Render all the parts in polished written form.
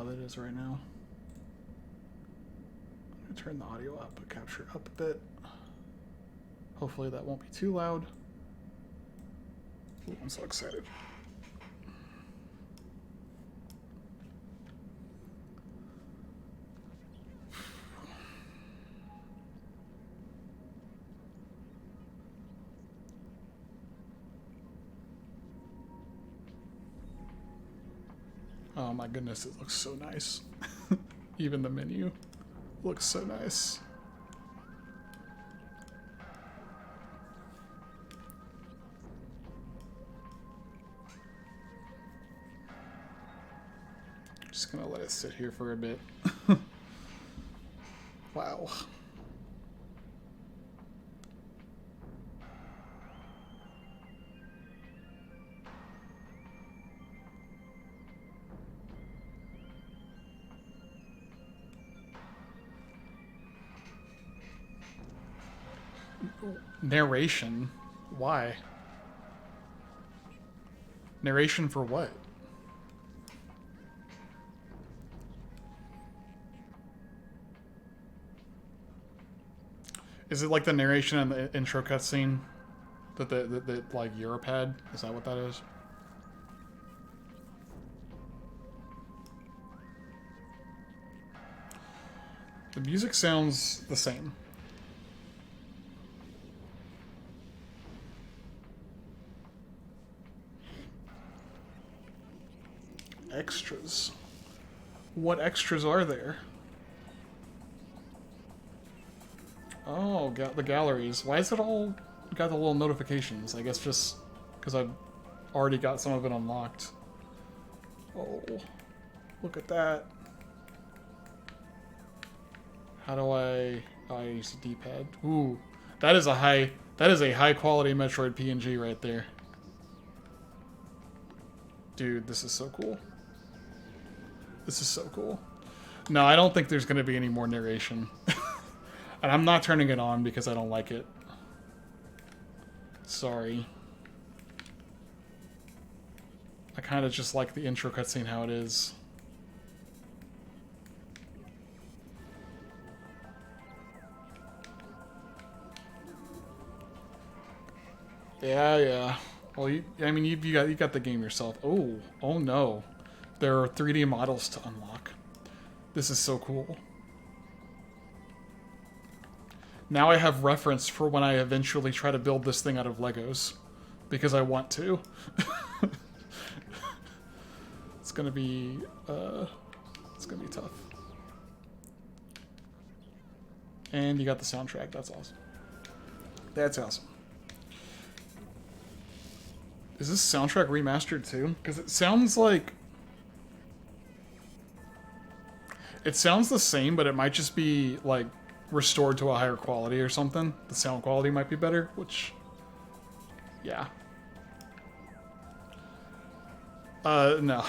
loud it is right now. I'm going to turn the audio up, capture up a bit. Hopefully that won't be too loud. Ooh, I'm so excited. Oh my goodness, it looks so nice. Even the menu looks so nice. Just gonna let it sit here for a bit. Wow. Narration? Why? Narration for what? Is it like the narration in the intro cutscene that like Europe had? Is that what that is? The music sounds the same. Extras. What extras are there? Oh, got the galleries. Why is it all got the little notifications? I guess just because I've already got some of it unlocked. Oh, look at that. How do I use the D-pad? Ooh, that is a high quality Metroid PNG right there. Dude, this is so cool. This is so cool. No, I don't think there's going to be any more narration. And I'm not turning it on because I don't like it. Sorry. I kind of just like the intro cutscene how it is. Yeah. Well, you got the game yourself. Oh no. There are 3D models to unlock. This is so cool. Now I have reference for when I eventually try to build this thing out of Legos. Because I want to. It's gonna be tough. And you got the soundtrack. That's awesome. That's awesome. Is this soundtrack remastered too? Because it sounds like... It sounds the same, but it might just be, like, restored to a higher quality or something. The sound quality might be better, which... Yeah. No.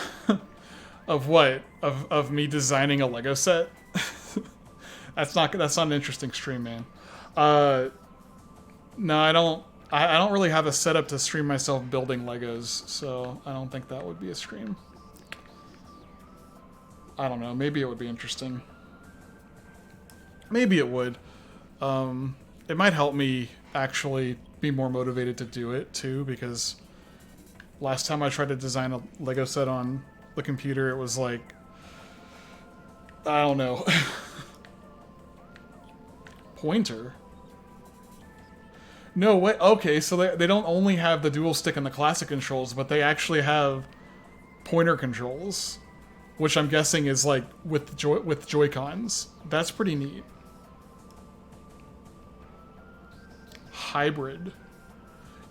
Of what? Of me designing a Lego set? That's not an interesting stream, man. No, I don't really have a setup to stream myself building Legos, so I don't think that would be a stream. I don't know, maybe it would be interesting. Maybe it would. It might help me actually be more motivated to do it, too, because last time I tried to design a Lego set on the computer, it was like... I don't know. Pointer? No way. Okay, so they don't only have the dual stick and the classic controls, but they actually have pointer controls, which I'm guessing is like with Joy-Cons. That's pretty neat. Hybrid.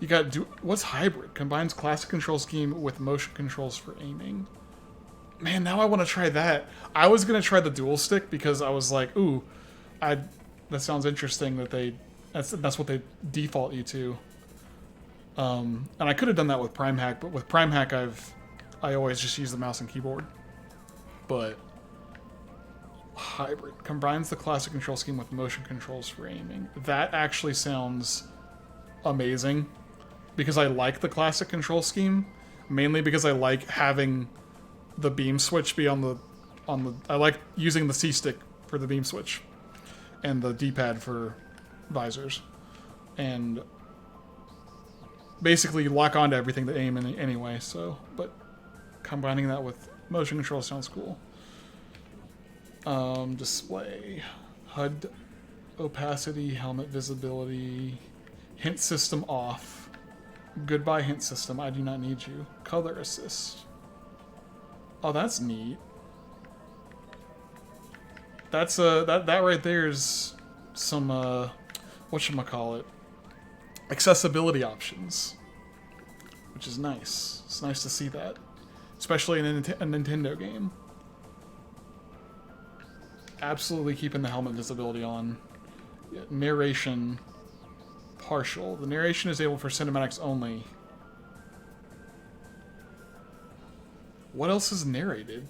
You got what's hybrid? Combines classic control scheme with motion controls for aiming. Man, now I want to try that. I was gonna try the dual stick because I was like, ooh, that sounds interesting that that's what they default you to. And I could have done that with Prime Hack, but with Prime Hack I always just use the mouse and keyboard. But hybrid combines the classic control scheme with motion controls for aiming. That actually sounds amazing because I like the classic control scheme, mainly because I like having the beam switch be on the on the. I like using the C stick for the beam switch, and the D-pad for visors, and basically lock onto everything to aim in anyway. So, but combining that with motion control sounds cool. Display, HUD opacity, helmet visibility, hint system off. Goodbye hint system, I do not need you. Color assist. Oh, that's neat. That's that right there is some whatchamacallit, accessibility options, which is nice. It's nice to see that, especially in a Nintendo game. Absolutely keeping the helmet visibility on. Yeah, narration partial. The narration is able for cinematics only. What else is narrated?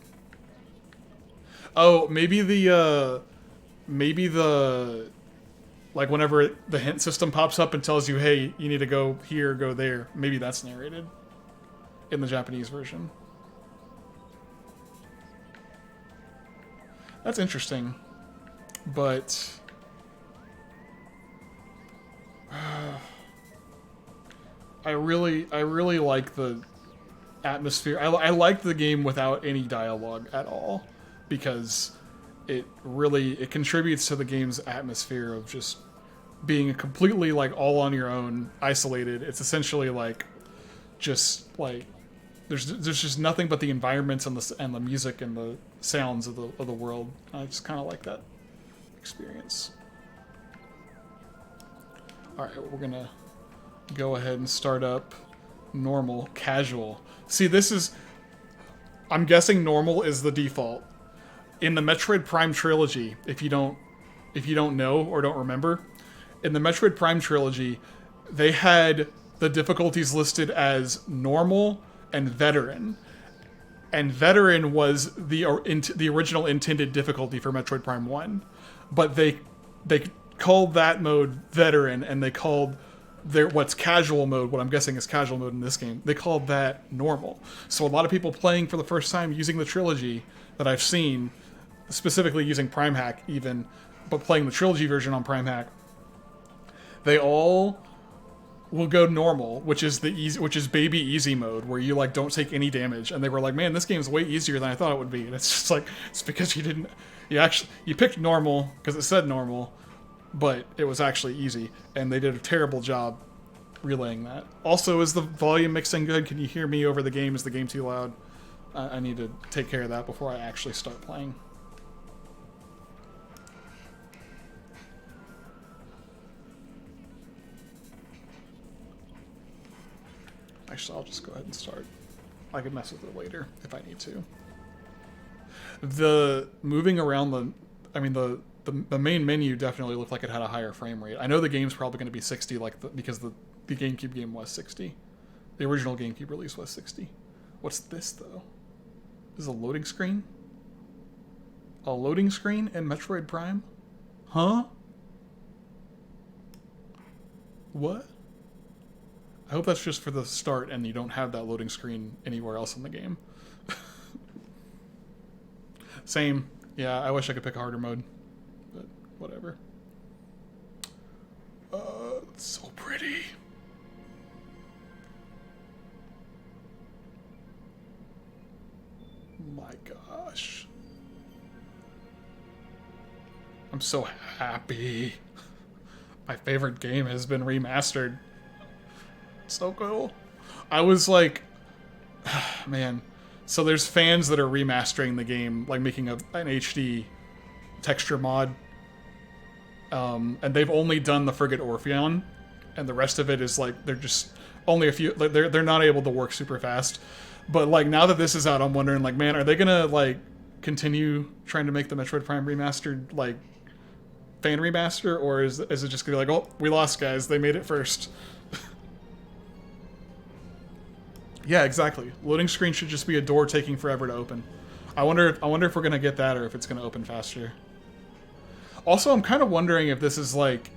Oh, maybe the like whenever the hint system pops up and tells you, hey, you need to go here, go there. Maybe that's narrated in the Japanese version. That's interesting, but I really like the atmosphere. I like the game without any dialogue at all, because it contributes to the game's atmosphere of just being completely like all on your own, isolated. It's essentially like just like there's just nothing but the environments and the music and the sounds of the world. I just kind of like that experience. All right, we're gonna go ahead and start up normal, casual. See, this is, I'm guessing normal is the default. In the Metroid Prime trilogy, if you don't know or don't remember, in the Metroid Prime trilogy, they had the difficulties listed as normal and veteran. And veteran was the original intended difficulty for Metroid Prime 1. But they called that mode veteran, and they called what's casual mode, what I'm guessing is casual mode in this game, they called that normal. So a lot of people playing for the first time using the trilogy that I've seen, specifically using Prime Hack even, but playing the trilogy version on Prime Hack, they all will go normal, which is baby easy mode, where you like don't take any damage. And they were like, man, this game's way easier than I thought it would be. And it's just like, it's because you picked normal because it said normal, but it was actually easy, and they did a terrible job relaying that. Also, is the volume mixing good? Can you hear me over the game? Is the game too loud? I need to take care of that before I actually start playing. Actually, I'll just go ahead and start. I can mess with it later if I need to. The moving around the main menu definitely looked like it had a higher frame rate. I know the game's probably going to be 60, because the GameCube game was 60. The original GameCube release was 60. What's this, though? This is a loading screen? A loading screen in Metroid Prime? Huh? What? I hope that's just for the start and you don't have that loading screen anywhere else in the game. Same. Yeah, I wish I could pick a harder mode. But whatever. It's so pretty. My gosh. I'm so happy. My favorite game has been remastered. So cool. I was like, man. So there's fans that are remastering the game, like making an HD texture mod. And they've only done the Frigate Orpheon, and the rest of it is like they're just only a few. Like they're not able to work super fast. But like now that this is out, I'm wondering like, man, are they gonna like continue trying to make the Metroid Prime remastered like fan remaster, or is it just gonna be like, oh, we lost, guys, they made it first? Yeah, exactly. Loading screen should just be a door taking forever to open. I wonder if we're gonna get that, or if it's gonna open faster. Also, I'm kind of wondering if this is like,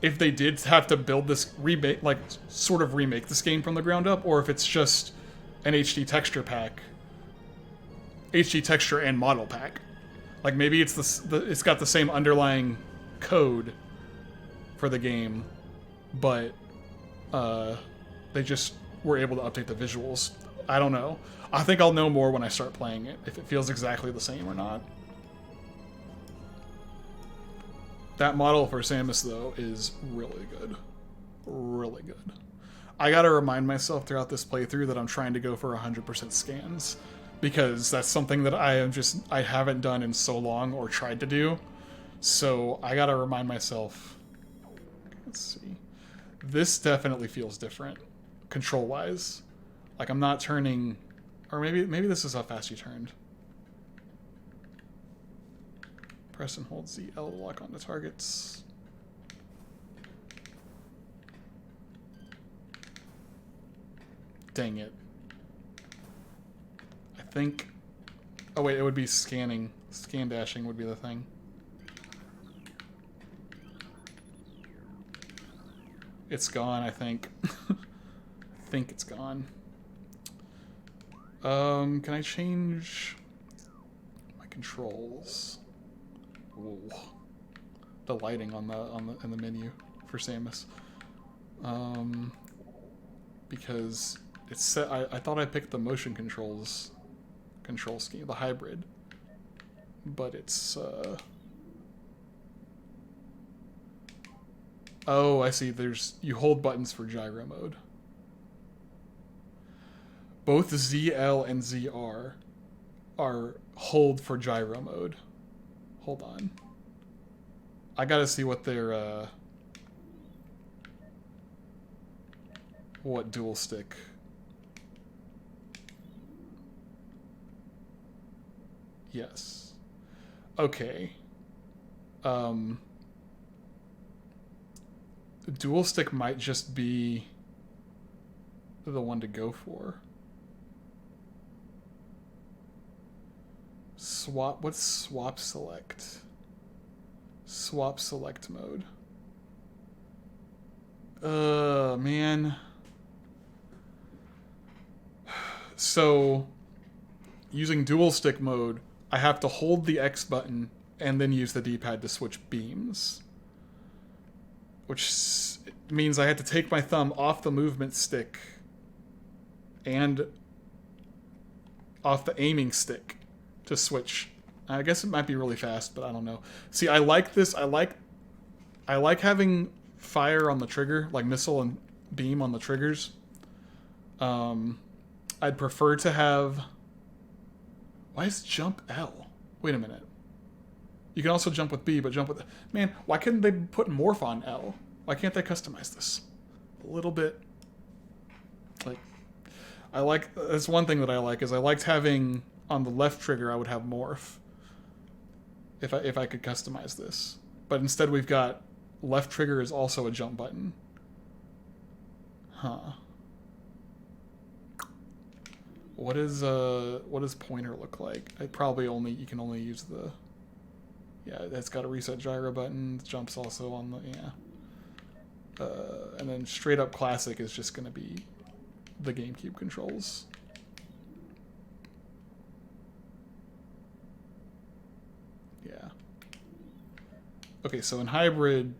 if they did have to build this remake, like sort of remake this game from the ground up, or if it's just an HD texture pack. HD texture and model pack. Like maybe it's it's got the same underlying code for the game, but they just were able to update the visuals. I don't know. I think I'll know more when I start playing it, if it feels exactly the same or not. That model for Samus, though, is really good. Really good. I gotta remind myself throughout this playthrough that I'm trying to go for 100% scans, because that's something that I haven't done in so long or tried to do. So I gotta remind myself. Let's see. This definitely feels different, control-wise. Like I'm not turning, or maybe this is how fast you turned. Press and hold ZL to lock onto targets. Dang it. I think... Oh wait, it would be scanning. Scan dashing would be the thing. It's gone, I think. I think it's gone. Can I change my controls? Ooh. The lighting in the menu for Samus. Because it's set. I thought I picked the motion control scheme, the hybrid, but it's oh, I see. You hold buttons for gyro mode. Both ZL and ZR are hold for gyro mode. Hold on. I gotta see what their what dual stick. Yes. Okay. Dual stick might just be the one to go for. Swap. What's swap select? Swap select mode. Man. So, using dual stick mode, I have to hold the X button and then use the D-pad to switch beams. Which means I had to take my thumb off the movement stick and off the aiming stick to switch. I guess it might be really fast, but I don't know. See, I like this. I like having fire on the trigger, like missile and beam on the triggers. I'd prefer to have... Why is jump L? Wait a minute. You can also jump with B, but jump with... Man, why couldn't they put morph on L? Why can't they customize this? A little bit... Like... I like... That's one thing that I like, is I liked having... On the left trigger, I would have morph. If I could customize this. But instead we've got... Left trigger is also a jump button. Huh. What does pointer look like? You can only use the... Yeah, it's got a reset gyro button. Jump's also on the... Yeah. And then straight up classic is just going to be the GameCube controls. Yeah. Okay, so in hybrid,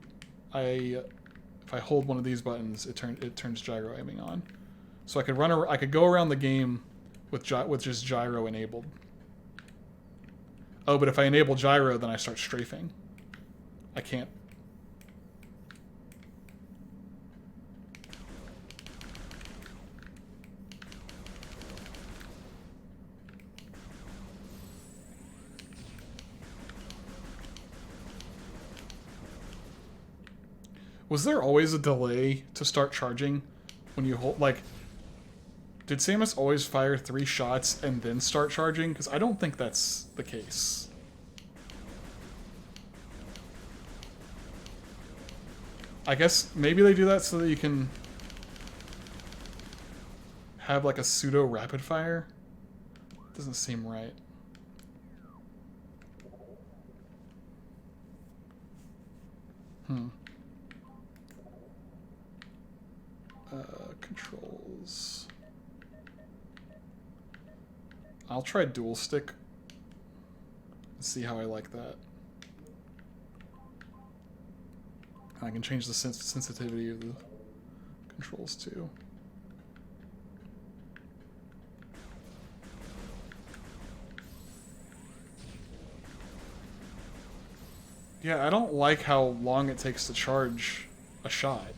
if I hold one of these buttons, it turns gyro aiming on. So I could go around the game with just gyro enabled. Oh, but if I enable gyro, then I start strafing. I can't. Was there always a delay to start charging when you hold, like, did Samus always fire 3 shots and then start charging? Because I don't think that's the case. I guess maybe they do that so that you can have like a pseudo rapid fire. Doesn't seem right. Controls. I'll try dual stick and see how I like that. I can change the sensitivity of the controls too. Yeah, I don't like how long it takes to charge a shot.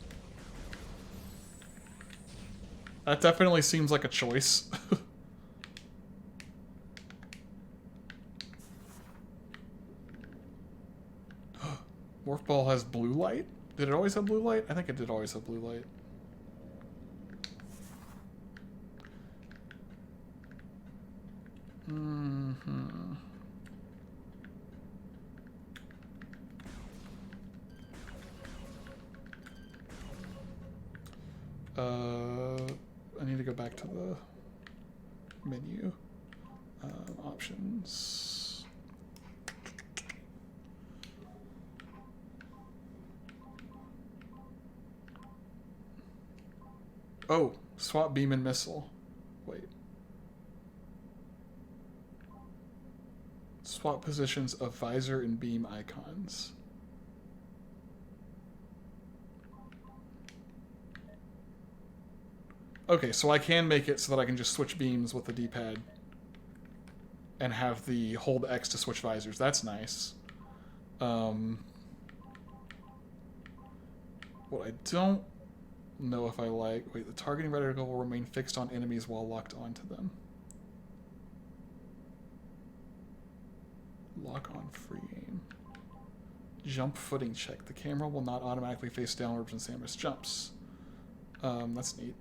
That definitely seems like a choice. Morph Ball has blue light? Did it always have blue light? I think it did always have blue light. Mm-hmm. I need to go back to the menu. Options. Oh, swap beam and missile. Wait. Swap positions of visor and beam icons. Okay, so I can make it so that I can just switch beams with the D-pad and have the hold X to switch visors. That's nice. What I don't know if I like... Wait, the targeting reticle will remain fixed on enemies while locked onto them. Lock on free aim. Jump footing check. The camera will not automatically face downwards when Samus jumps. That's neat.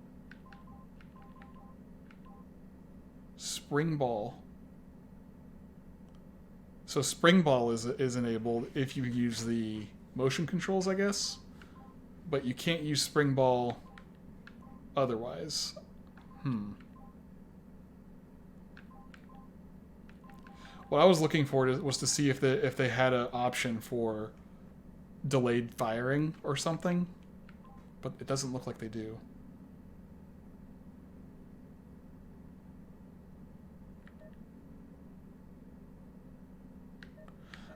Spring ball. So spring ball is enabled if you use the motion controls, I guess. But you can't use spring ball otherwise. What I was looking for was to see if they had an option for delayed firing or something, but it doesn't look like they do.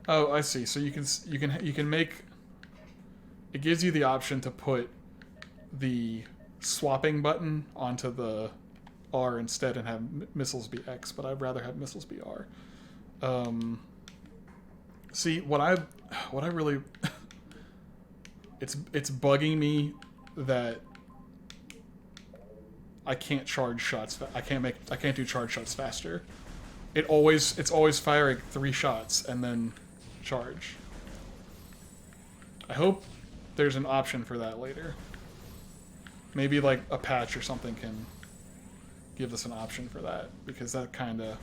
Oh, I see. So you can make. It gives you the option to put the swapping button onto the R instead and have missiles be X, but I'd rather have missiles be R. See, what I really it's bugging me that I can't charge shots. I can't do charge shots faster. It's always firing 3 shots and then charge. I hope there's an option for that later. Maybe like a patch or something can give us an option for that, because that kind of...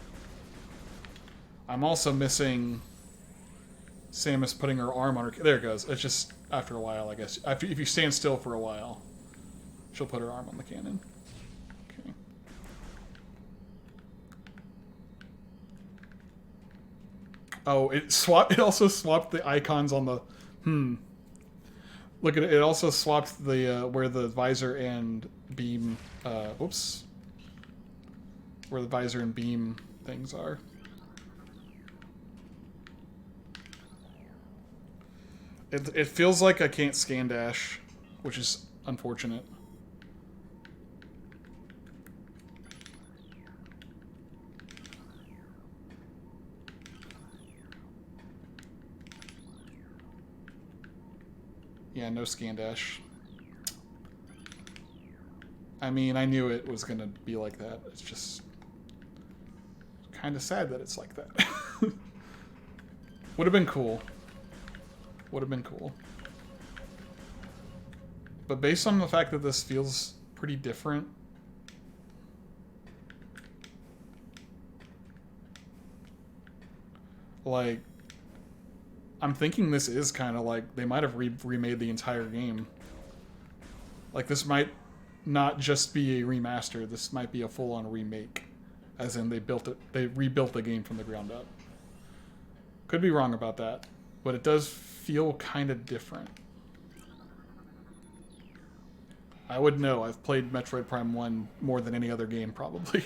I'm also missing Samus putting her arm on her... There it goes. It's just after a while, I guess. If you stand still for a while, she'll put her arm on the cannon. Okay. Oh, it also swapped the icons on the... Look at it. It also swapped the where the visor and beam... Whoops. Where the visor and beam things are. It feels like I can't scan dash, which is unfortunate. Yeah, no scan dash. I mean, I knew it was gonna be like that. It's just kind of sad that it's like that. Would have been cool. Would have been cool. But based on the fact that this feels pretty different, like, I'm thinking this is kind of like they might have remade the entire game. Like, this might not just be a remaster. This might be a full-on remake, as in they rebuilt the game from the ground up. Could be wrong about that, but it does feel kind of different. I would know. I've played Metroid Prime 1 more than any other game, probably.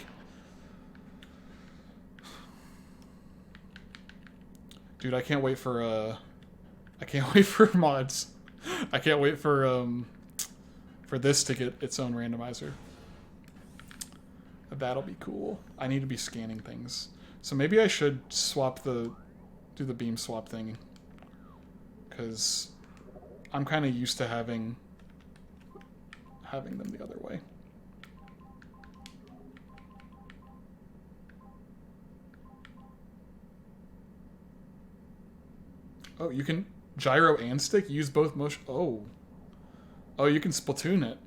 Dude, I can't wait for I can't wait for mods. I can't wait for this to get its own randomizer. That'll be cool. I need to be scanning things. So maybe I should do the beam swap thing. Because I'm kind of used to having them the other way. Oh, you can gyro and stick? Use both motion. Oh. Oh, you can Splatoon it.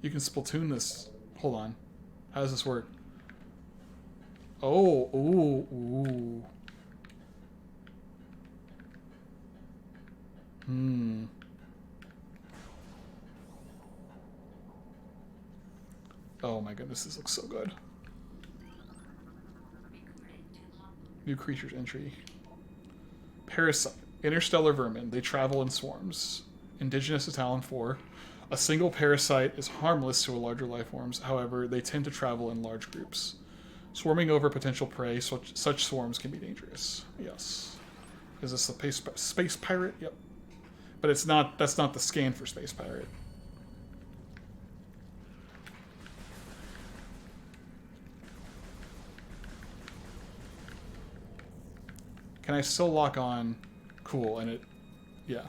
You can Splatoon this. Hold on. How does this work? Oh, ooh, ooh. Hmm. Oh my goodness, this looks so good. New creatures entry. Parasite. Interstellar vermin. They travel in swarms. Indigenous to Talon 4. A single parasite is harmless to larger life forms. However, they tend to travel in large groups. Swarming over potential prey, such swarms can be dangerous. Yes. Is this the space pirate? Yep. But it's not. That's not the scan for space pirate. Can I still lock on? Cool, and it... Yeah.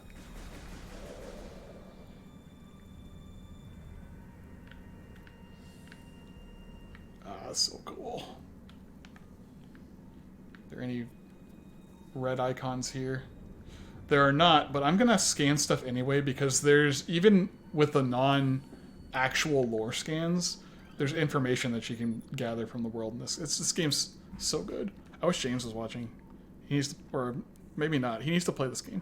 Ah, that's so cool. Are there any red icons here? There are not, but I'm gonna scan stuff anyway because there's... Even with the non-actual lore scans, there's information that you can gather from the world in this. This game's so good. I wish James was watching. He needs to, or maybe not. He needs to play this game.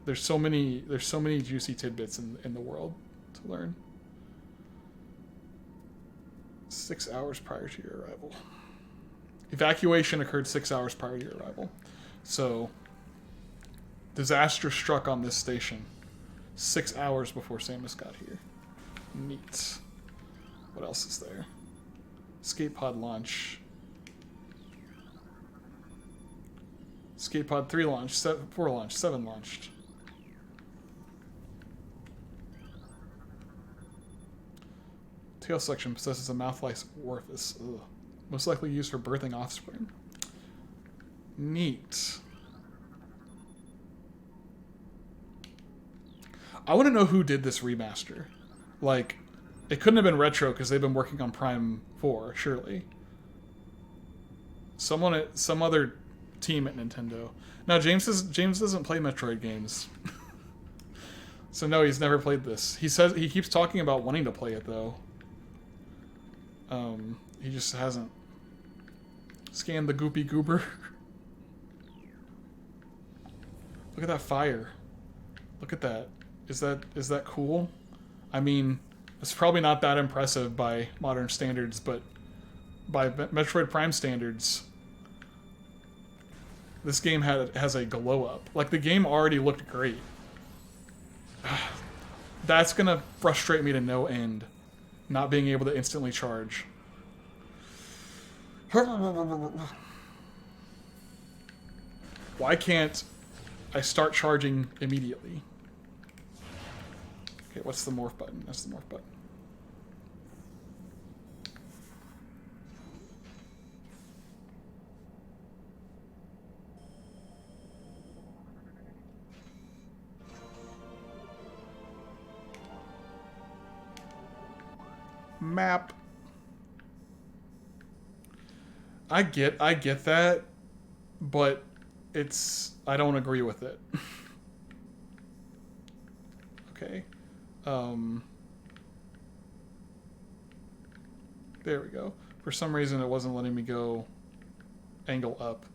There's so many juicy tidbits in the world to learn. 6 hours prior to your arrival. Evacuation occurred 6 hours prior to your arrival. So, disaster struck on this station 6 hours before Samus got here. Neat. What else is there? Escape pod launch. Escape pod 3 launched, 4 launched, 7 launched. Tail section possesses a mouth-like orifice. Ugh. Most likely used for birthing offspring. Neat. I want to know who did this remaster. Like, it couldn't have been Retro because they've been working on Prime 4, surely. Some other team at Nintendo. Now James doesn't play Metroid games. So no, he's never played this. He says he keeps talking about wanting to play it though. He just hasn't. Scan the goopy goober. Look at that fire. Look at that. Is that cool? I mean, it's probably not that impressive by modern standards, but by Metroid Prime standards, this game has a glow up. Like, the game already looked great. That's gonna frustrate me to no end, not being able to instantly charge. Why can't I start charging immediately? Okay, what's the morph button? That's the morph button. Map. I get that, but I don't agree with it. Okay. There we go. For some reason it wasn't letting me go angle up.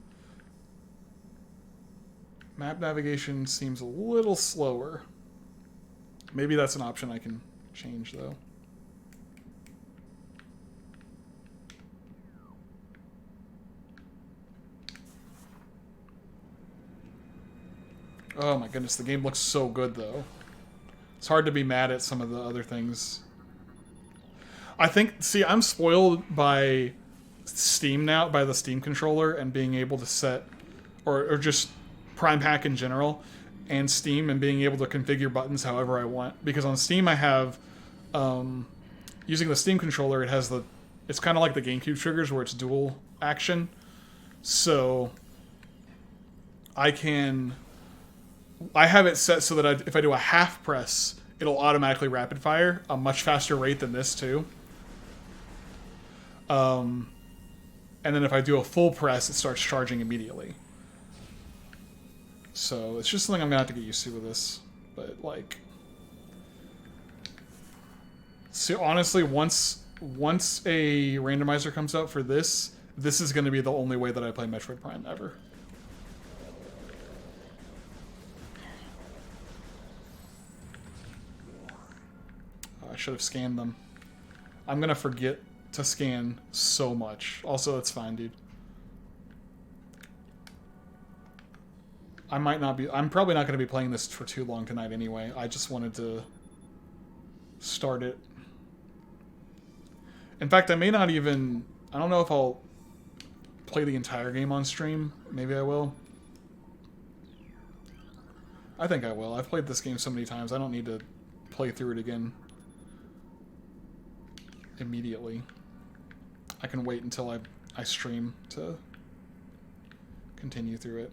Map navigation seems a little slower. Maybe that's an option I can change though. Oh my goodness, the game looks so good though. It's hard to be mad at some of the other things. I think, see, I'm spoiled by Steam now, by the Steam controller, and being able to set, or just Prime Hack in general, and Steam, and being able to configure buttons however I want. Because on Steam I have, using the Steam controller, it has it's kind of like the GameCube triggers where it's dual action. So I have it set so that if I do a half press, it'll automatically rapid fire a much faster rate than this too. And then if I do a full press, it starts charging immediately. So it's just something I'm gonna have to get used to with this. But like, so honestly, once a randomizer comes out for this is going to be the only way that I play Metroid Prime ever. I should have scanned them. I'm going to forget to scan so much. Also, that's fine, dude. I'm probably not going to be playing this for too long tonight anyway. I just wanted to start it. In fact, I may not even... I don't know if I'll play the entire game on stream. Maybe I will. I think I will. I've played this game so many times, I don't need to play through it again immediately. I can wait until I stream to continue through it.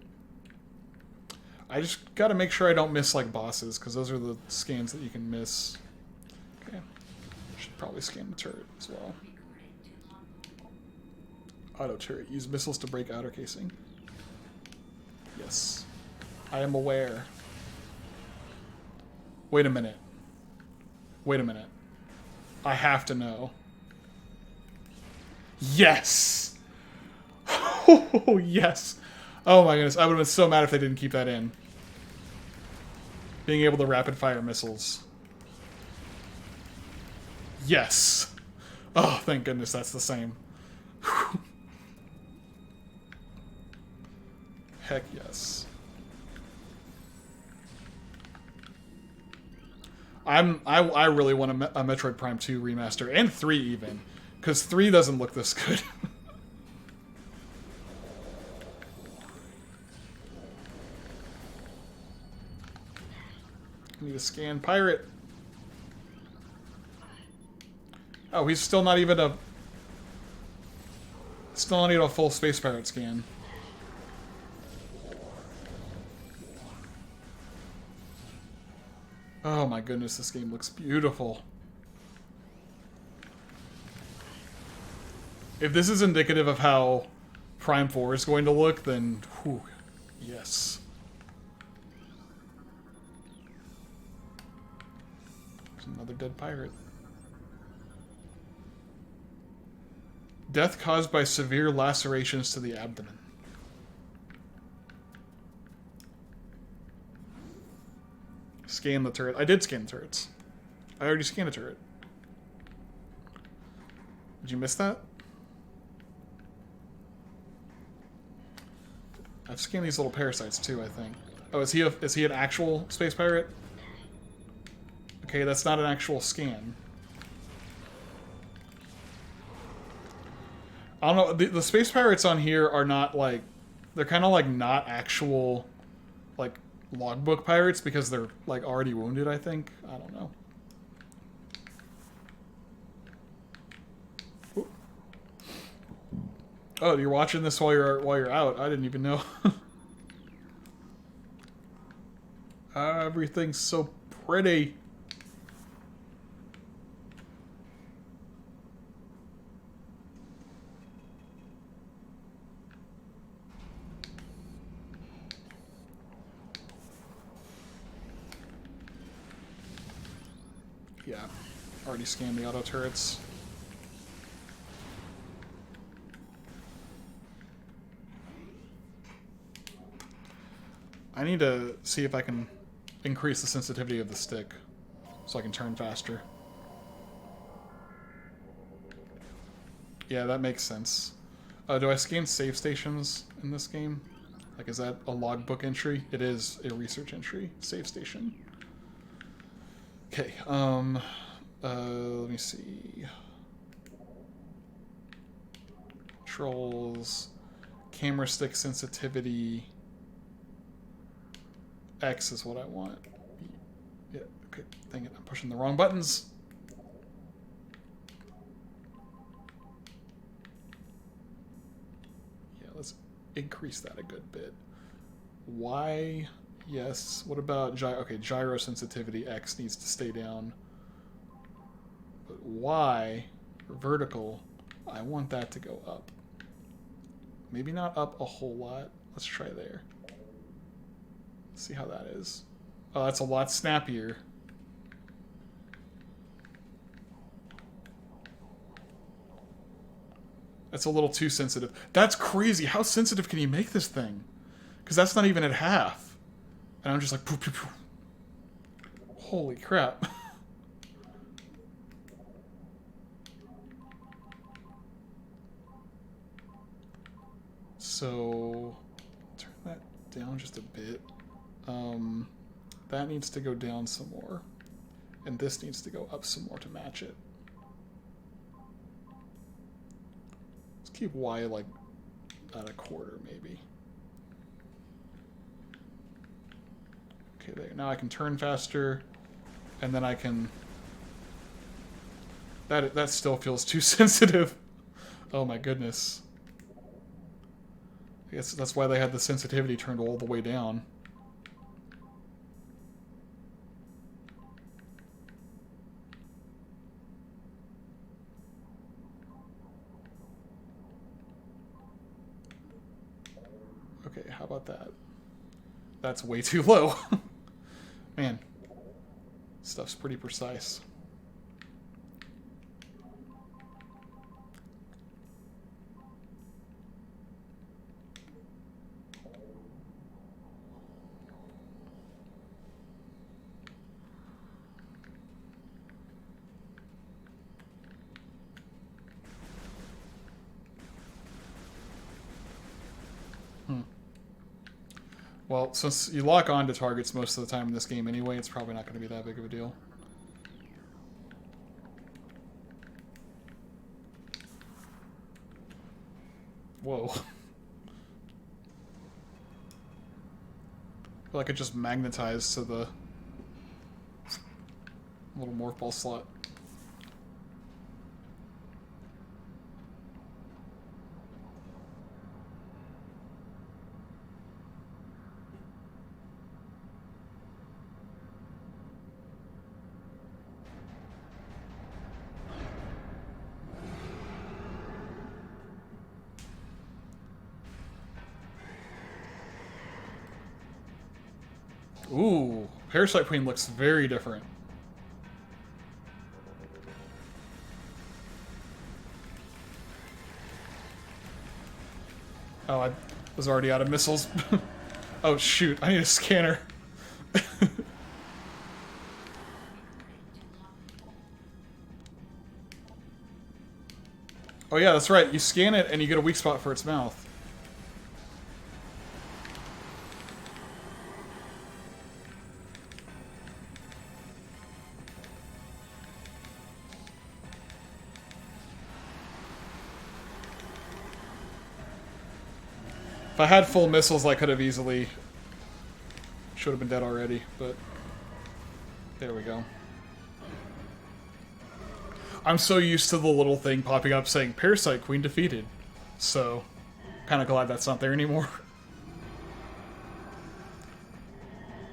I just gotta make sure I don't miss, like, bosses, because those are the scans that you can miss. Okay. Should probably scan the turret as well. Auto turret. Use missiles to break outer casing. Yes. I am aware. Wait a minute. Wait a minute. I have to know. Yes! Oh, yes! Oh my goodness, I would have been so mad if they didn't keep that in. Being able to rapid fire missiles. Yes! Oh, thank goodness that's the same. Heck yes. I really want a Metroid Prime 2 remaster, and 3 even, because 3 doesn't look this good. I need to scan pirate. Oh, he's still not even a full space pirate scan. Oh my goodness, this game looks beautiful. If this is indicative of how Prime 4 is going to look, then whew, yes. There's another dead pirate. Death caused by severe lacerations to the abdomen. Scan the turret. I did scan the turrets. I already scanned a turret. Did you miss that? I've scanned these little parasites too, I think. Oh, is he an actual space pirate? Okay, that's not an actual scan. I don't know, the space pirates on here are not like... They're kind of like not actual, like, logbook pirates because they're, like, already wounded, I think. I don't know. Ooh. Oh, you're watching this while you're out. I didn't even know. Everything's so pretty. Yeah, already scanned the auto turrets. I need to see if I can increase the sensitivity of the stick so I can turn faster. Yeah, that makes sense. Do I scan save stations in this game? Like, is that a logbook entry? It is a research entry. Save station. Okay, let me see. controls, camera stick sensitivity. X is what I want. Yeah, okay, dang it, I'm pushing the wrong buttons. Yeah, let's increase that a good bit. Y, yes. What about gyro sensitivity? X needs to stay down. But Y, vertical, I want that to go up. Maybe not up a whole lot. Let's try there. Let's see how that is. Oh, that's a lot snappier. That's a little too sensitive. That's crazy. How sensitive can you make this thing? Because that's not even at half. And I'm just like, poof, poof, poof. Holy crap. So, turn that down just a bit. That needs to go down some more. And this needs to go up some more to match it. Let's keep Y like at a quarter maybe. Okay, there. Now I can turn faster, and then I can... That still feels too sensitive. Oh my goodness. I guess that's why they had the sensitivity turned all the way down. Okay, how about that? That's way too low. Man, stuff's pretty precise. Well, since you lock onto targets most of the time in this game anyway, it's probably not going to be that big of a deal. Whoa. I feel like it just magnetized to the little morph ball slot. Ooh, Parasite Queen looks very different. Oh, I was already out of missiles. Oh shoot, I need a scanner. Oh yeah, that's right. You scan it and you get a weak spot for its mouth. If I had full missiles, I could have easily... Should have been dead already, but... There we go. I'm so used to the little thing popping up saying, Parasite Queen defeated. So, kind of glad that's not there anymore.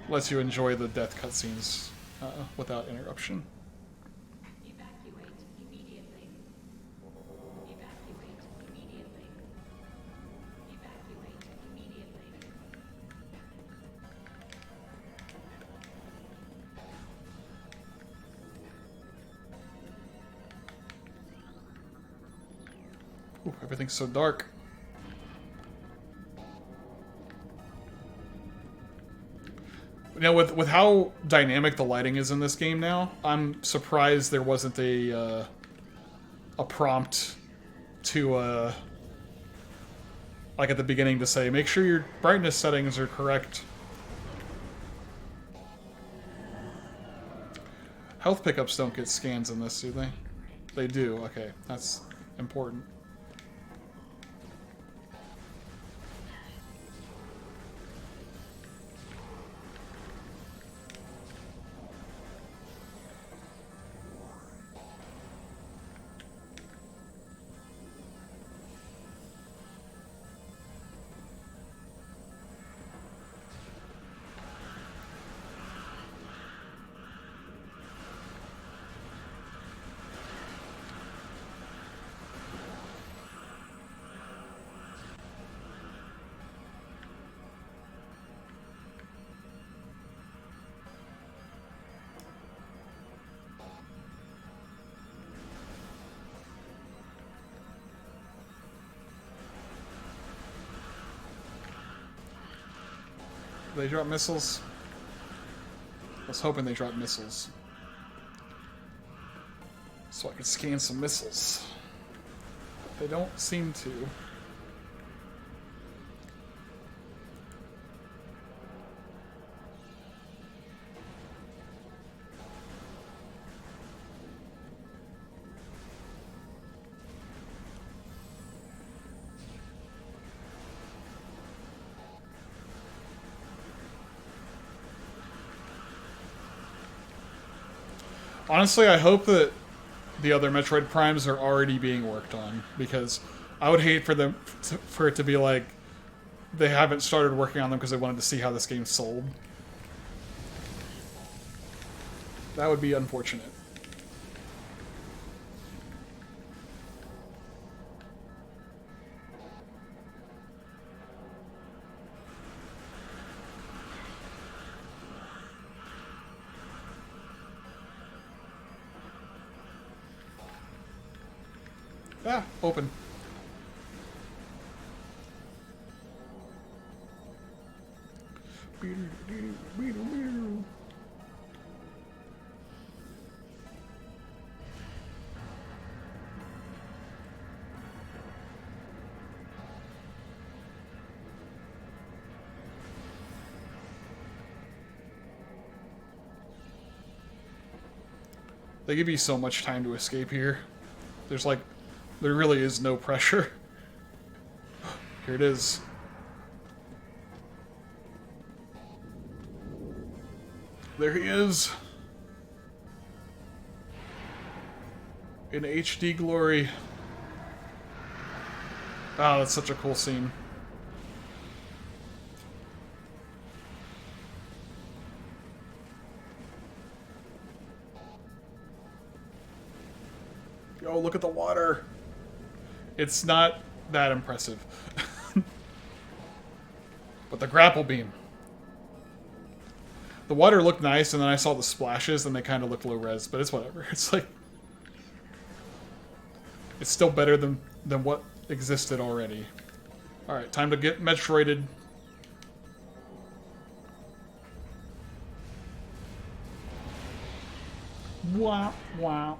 Lets you enjoy the death cutscenes without interruption. Ooh, everything's so dark. Now, with how dynamic the lighting is in this game now, I'm surprised there wasn't a prompt to, like at the beginning to say, make sure your brightness settings are correct. Health pickups don't get scans in this, do they? They do, okay. That's important. They drop missiles? I was hoping they dropped missiles. So I could scan some missiles. They don't seem to. Honestly, I hope that the other Metroid Primes are already being worked on, because I would hate for them for it to be like they haven't started working on them because they wanted to see how this game sold. That would be unfortunate. Ah, open. They give you so much time to escape here. There's like, there really is no pressure. Here it is. There he is. In HD glory. Oh, that's such a cool scene. Yo, look at the water. It's not that impressive. But the grapple beam. The water looked nice, and then I saw the splashes, and they kind of looked low res, but it's whatever. It's like... It's still better than what existed already. Alright, time to get Metroided. Wow, wow.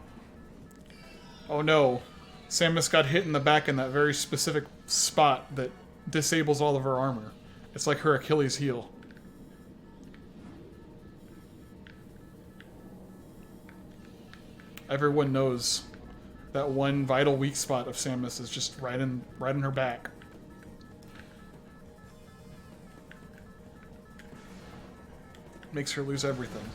Oh no. Samus got hit in the back in that very specific spot that disables all of her armor. It's like her Achilles heel. Everyone knows that one vital weak spot of Samus is just right in her back. Makes her lose everything.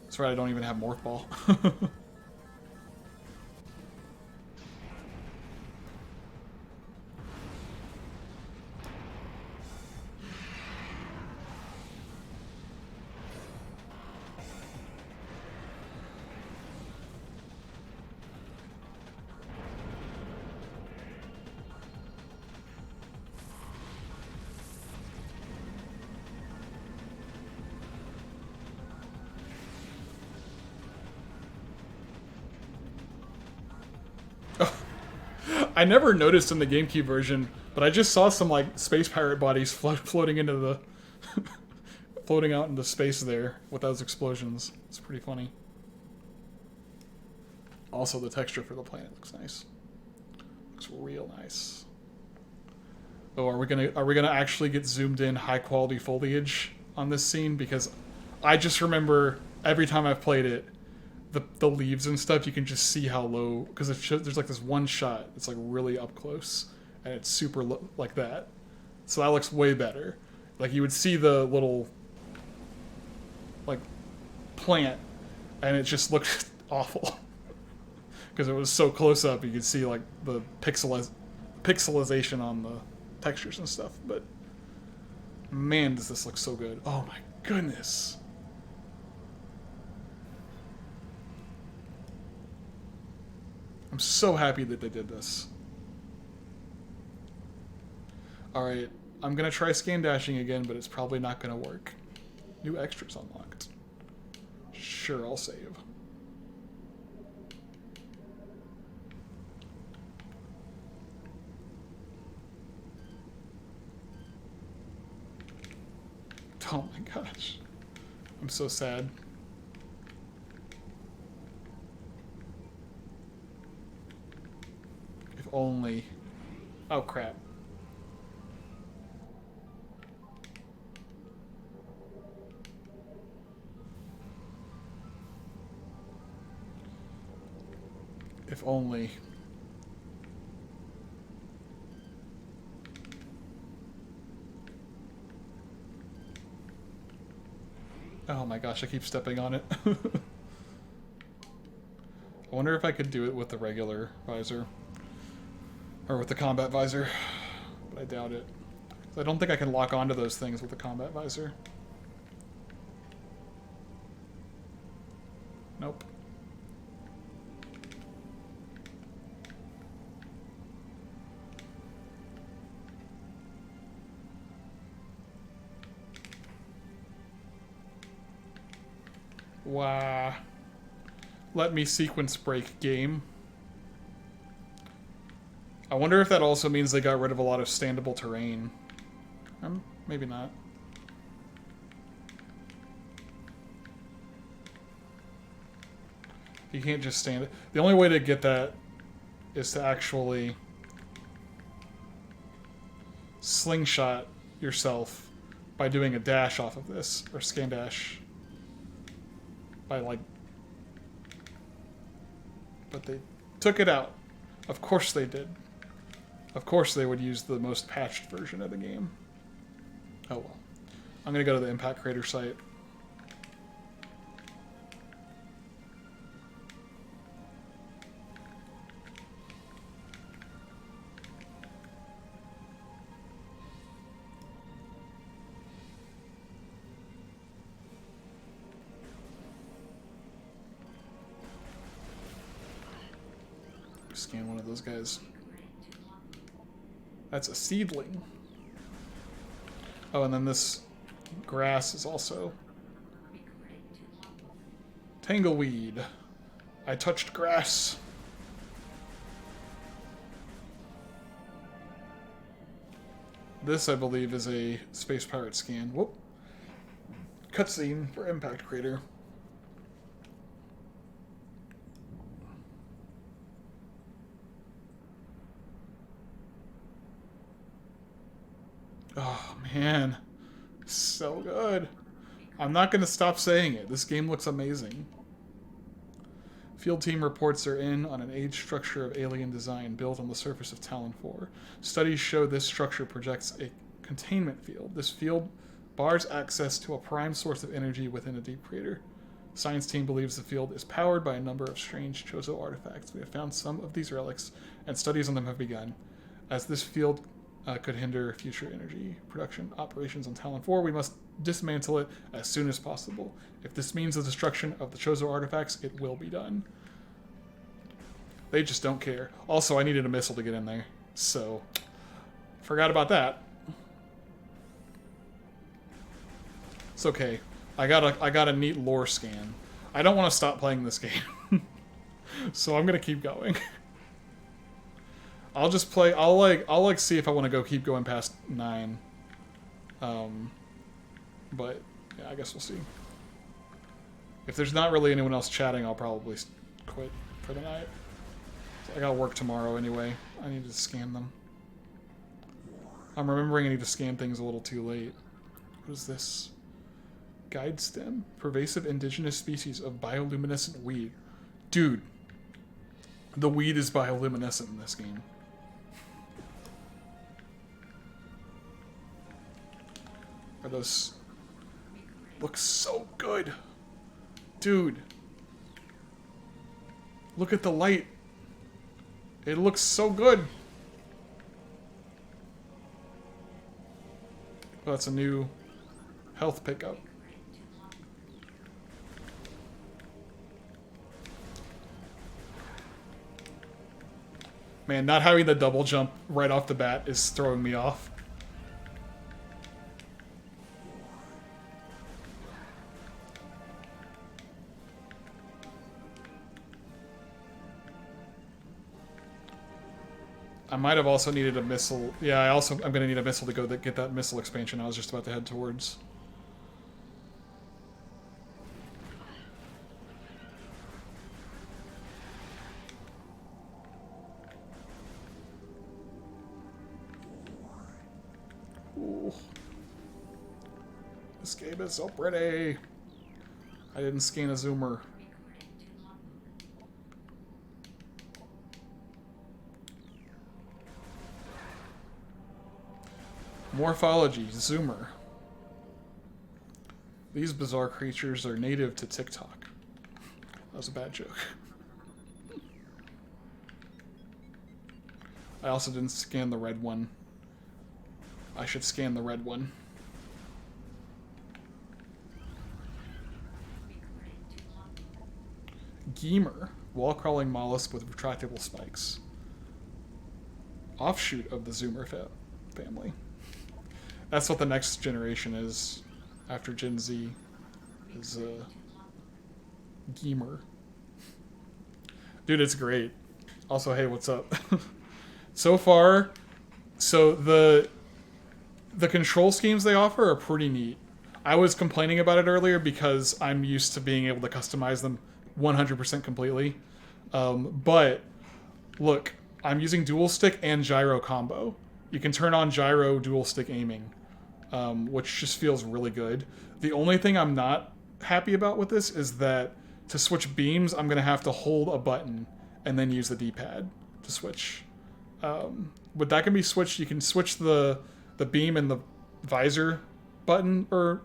That's right, I don't even have Morph Ball. I never noticed in the GameCube version, but I just saw some like space pirate bodies floating into the floating out into space there with those explosions. It's pretty funny. Also, the texture for the planet looks nice. Looks real nice. Oh, are we gonna actually get zoomed in high quality foliage on this scene? Because I just remember every time I've played it, the leaves and stuff, you can just see how low, because there's like this one shot it's like really up close and it's super low, like that. So that looks way better. Like you would see the little like plant and it just looked awful because it was so close up. You could see like the pixelization on the textures and stuff. But man, does this look so good. Oh my goodness. I'm so happy that they did this. Alright, I'm gonna try scan dashing again, but it's probably not gonna work. New extras unlocked. Sure, I'll save. Oh my gosh. I'm so sad. If only... Oh, crap. If only... Oh my gosh, I keep stepping on it. I wonder if I could do it with the regular visor. Or with the combat visor. But I doubt it. I don't think I can lock onto those things with the combat visor. Nope. Wow. Let me sequence break game. I wonder if that also means they got rid of a lot of standable terrain. Maybe not. You can't just stand it. The only way to get that is to actually slingshot yourself by doing a dash off of this, or scan dash. By like... But they took it out. Of course they did. Of course they would use the most patched version of the game. Oh well. I'm gonna go to the Impact Crater site. Scan one of those guys. That's a seedling. Oh, and then this grass is also tangleweed. I touched grass. This, I believe, is a Space Pirate scan. Whoop. Cutscene for Impact Crater. Oh, man. So good. I'm not going to stop saying it. This game looks amazing. Field team reports are in on an age structure of alien design built on the surface of Talon 4. Studies show this structure projects a containment field. This field bars access to a prime source of energy within a deep crater. Science team believes the field is powered by a number of strange Chozo artifacts. We have found some of these relics, and studies on them have begun. As this field could hinder future energy production operations on Talon 4, we must dismantle it as soon as possible. If this means the destruction of the Chozo artifacts, it will be done. They just don't care. Also, I needed a missile to get in there, so forgot about that. It's okay. I got a neat lore scan. I don't want to stop playing this game, so I'm gonna keep going. I'll just play. I'll like see if I want to keep going past 9. But yeah, I guess we'll see. If there's not really anyone else chatting, I'll probably quit for the night. I gotta work tomorrow anyway. I need to scan them. I'm remembering I need to scan things a little too late. What is this? Guide stem. Pervasive indigenous species of bioluminescent weed. Dude. The weed is bioluminescent in this game. Are those... Looks so good. Dude. Look at the light. It looks so good. Oh, that's a new health pickup. Man, not having the double jump right off the bat is throwing me off. I might have also needed a missile. Yeah, I'm going to need a missile to go get that missile expansion I was just about to head towards. Ooh. This game is so pretty. I didn't scan a zoomer. Morphology, zoomer. These bizarre creatures are native to TikTok. That was a bad joke. I also didn't scan the red one. I should scan the red one. Geemer, wall-crawling mollusk with retractable spikes. Offshoot of the zoomer family. That's what the next generation is after Gen Z, is Geemer. Dude, it's great. Also, hey, what's up? So far, so the control schemes they offer are pretty neat. I was complaining about it earlier because I'm used to being able to customize them 100% completely. But look, I'm using dual stick and gyro combo. You can turn on gyro dual stick aiming, which just feels really good. The only thing I'm not happy about with this is that to switch beams, I'm going to have to hold a button and then use the D-pad to switch. But that can be switched. You can switch the beam and the visor button or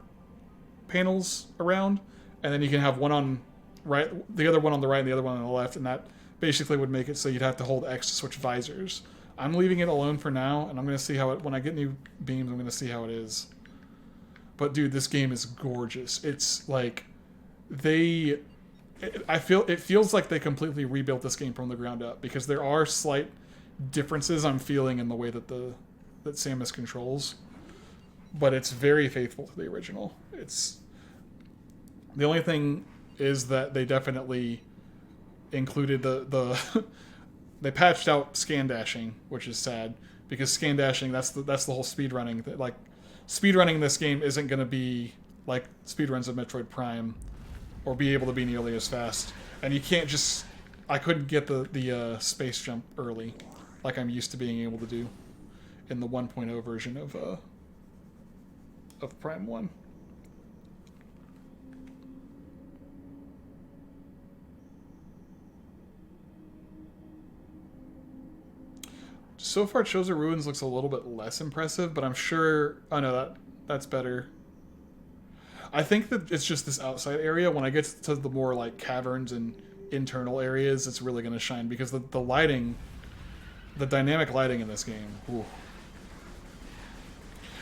panels around, and then you can have one on right, the other one on the right and the other one on the left, and that basically would make it so you'd have to hold X to switch visors. I'm leaving it alone for now, and I'm going to see how it, when I get new beams, I'm going to see how it is. But dude, this game is gorgeous. It's like it feels like they completely rebuilt this game from the ground up, because there are slight differences I'm feeling in the way that that Samus controls, but it's very faithful to the original. It's the only thing is that they definitely included the they patched out scan dashing, which is sad, because scan dashing, that's the whole speed running. Like, speed running in this game isn't going to be like speedruns of Metroid Prime, or be able to be nearly as fast. And you can't just, I couldn't get the space jump early like I'm used to being able to do in the 1.0 version of Prime 1. So far, Chosen Ruins looks a little bit less impressive, but I'm sure... Oh no, that's better. I think that it's just this outside area. When I get to the more like caverns and internal areas, it's really going to shine, because the lighting, the dynamic lighting in this game. Ooh.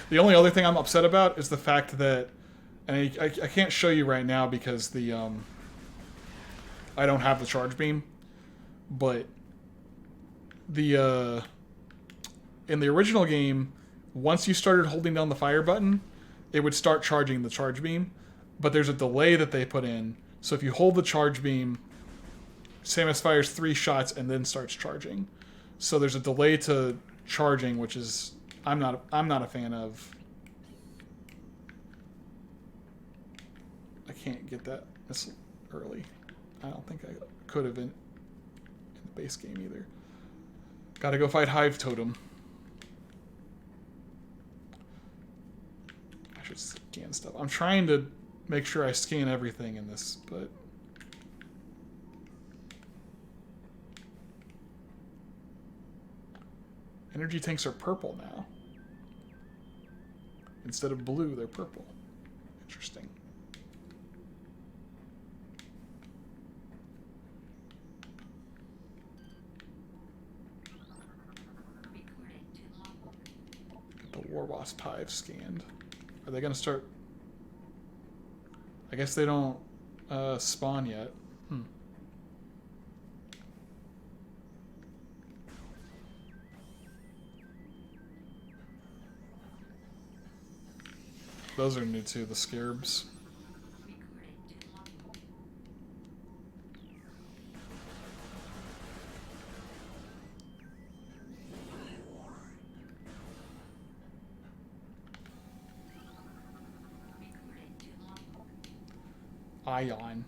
The only other thing I'm upset about is the fact that, and I can't show you right now because I don't have the charge beam, but in the original game, once you started holding down the fire button, it would start charging the charge beam, but there's a delay that they put in. So if you hold the charge beam, Samus fires 3 shots and then starts charging. So there's a delay to charging, which is I'm not a fan of. I can't get that this early. I don't think I could have in the base game either. Gotta go fight Hive Totem. I should scan stuff. I'm trying to make sure I scan everything in this, but... Energy tanks are purple now. Instead of blue, they're purple. Interesting. Get the War Wasp Hive scanned. Are they going to start... I guess they don't spawn yet. Those are new too, the Scarabs. Ion.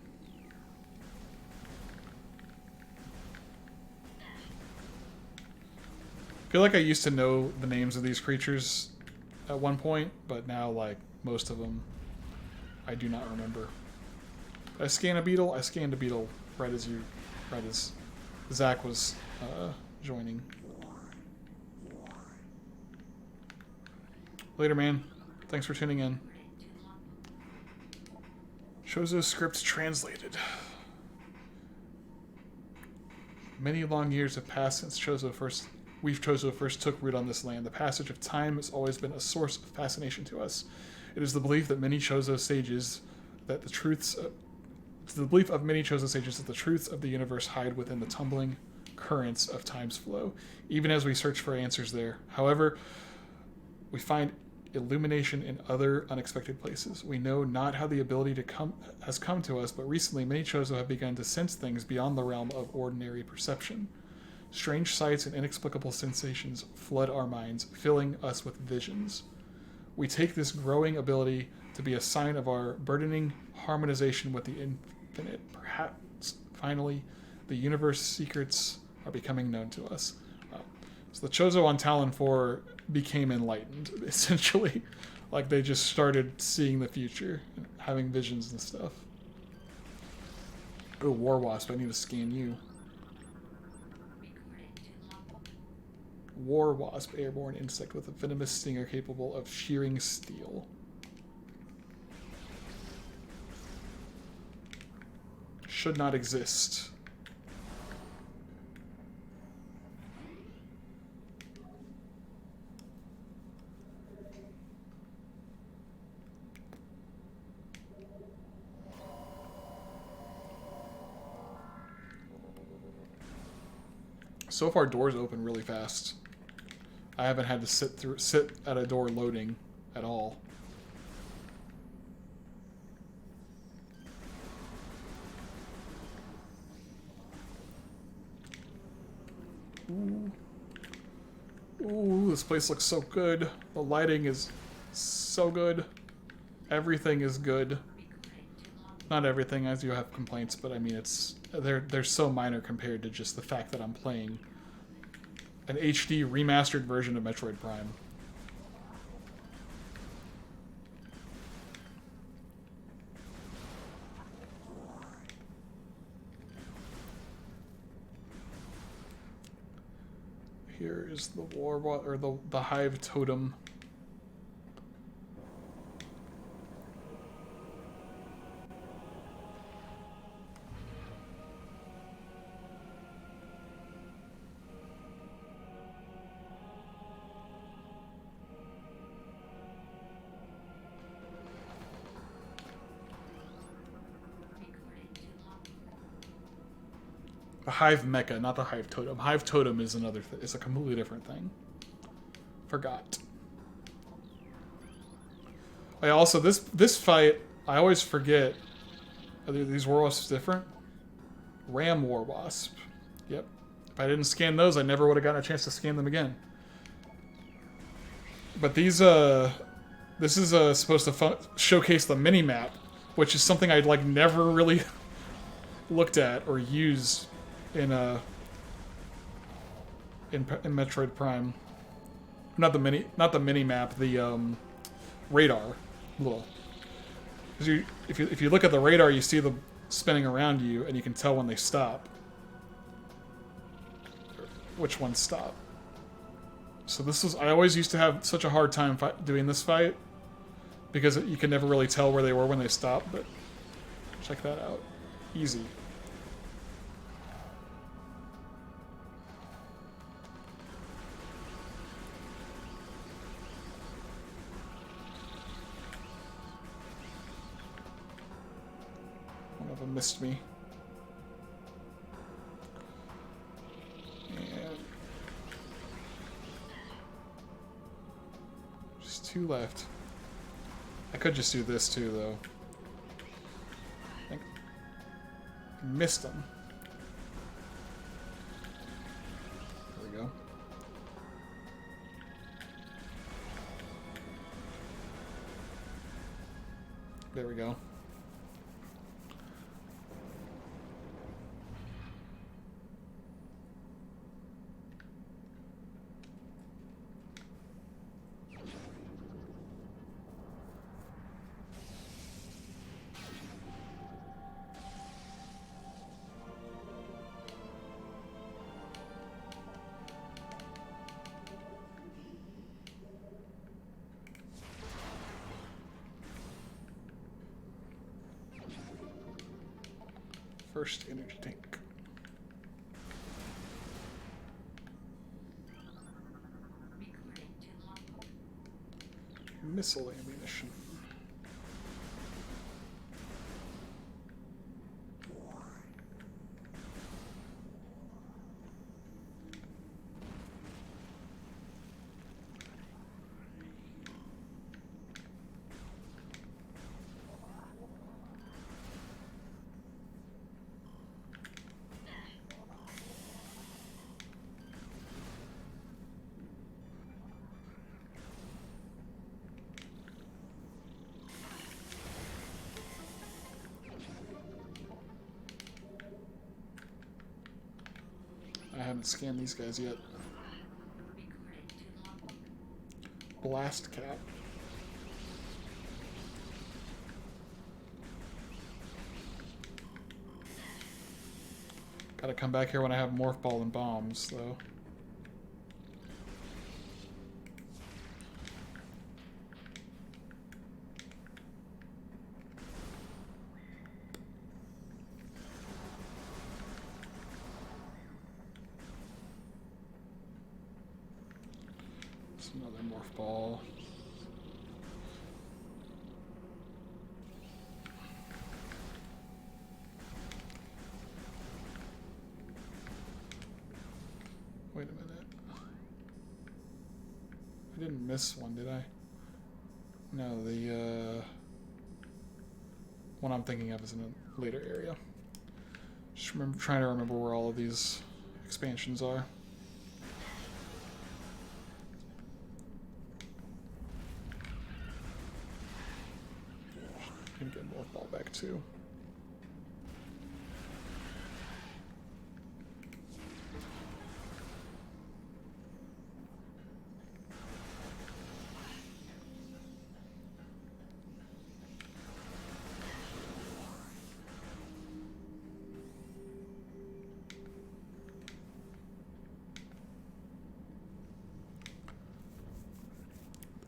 I feel like I used to know the names of these creatures at one point, but now, like, most of them I do not remember. Did I scan a beetle? I scanned a beetle right as Zach was joining. Later, man. Thanks for tuning in. Chozo script translated. Many long years have passed since Chozo first took root on this land. The passage of time has always been a source of fascination to us. It is the belief that many Chozo sages that the truths of the universe hide within the tumbling currents of time's flow, even as we search for answers there. However, we find illumination in other unexpected places. We know not how the ability has come to us, but recently many Chozo have begun to sense things beyond the realm of ordinary perception. Strange sights and inexplicable sensations flood our minds, filling us with visions. We take this growing ability to be a sign of our burdening harmonization with the infinite. Perhaps, finally, the universe's secrets are becoming known to us. So the Chozo on Talon 4 became enlightened, essentially. Like, they just started seeing the future, and having visions and stuff. Oh, War Wasp, I need to scan you. War Wasp, airborne insect with a venomous stinger capable of shearing steel. Should not exist. So far, doors open really fast. I haven't had to sit at a door loading at all. Ooh. Ooh, this place looks so good. The lighting is so good. Everything is good. Not everything, as you have complaints, but I mean, they're so minor compared to just the fact that I'm playing an HD remastered version of Metroid Prime. Here is the the Hive Totem. The Hive Mecha, not the Hive Totem. Hive Totem is another thing. It's a completely different thing. Forgot. I also, this fight, I always forget. Are these War Wasps different? Ram War Wasp. Yep. If I didn't scan those, I never would have gotten a chance to scan them again. But these, this is supposed to showcase the mini-map, which is something I'd like never really looked at or used in Metroid Prime. Not the mini map, the radar. Because if you look at the radar, you see them spinning around you, and you can tell when they stop. Which ones stop. So I always used to have such a hard time doing this fight because you can never really tell where they were when they stopped. But check that out, easy. One of them missed me. And just 2 left. I could just do this too, though. I think missed them. There we go. There we go. First energy tank. Missile ammunition. I haven't scanned these guys yet. Blast cap. Gotta come back here when I have morph ball and bombs, though. Another morph ball. Wait a minute. I didn't miss one, did I? No, the one I'm thinking of is in a later area. Just trying to remember where all of these expansions are. Can get more ball back too.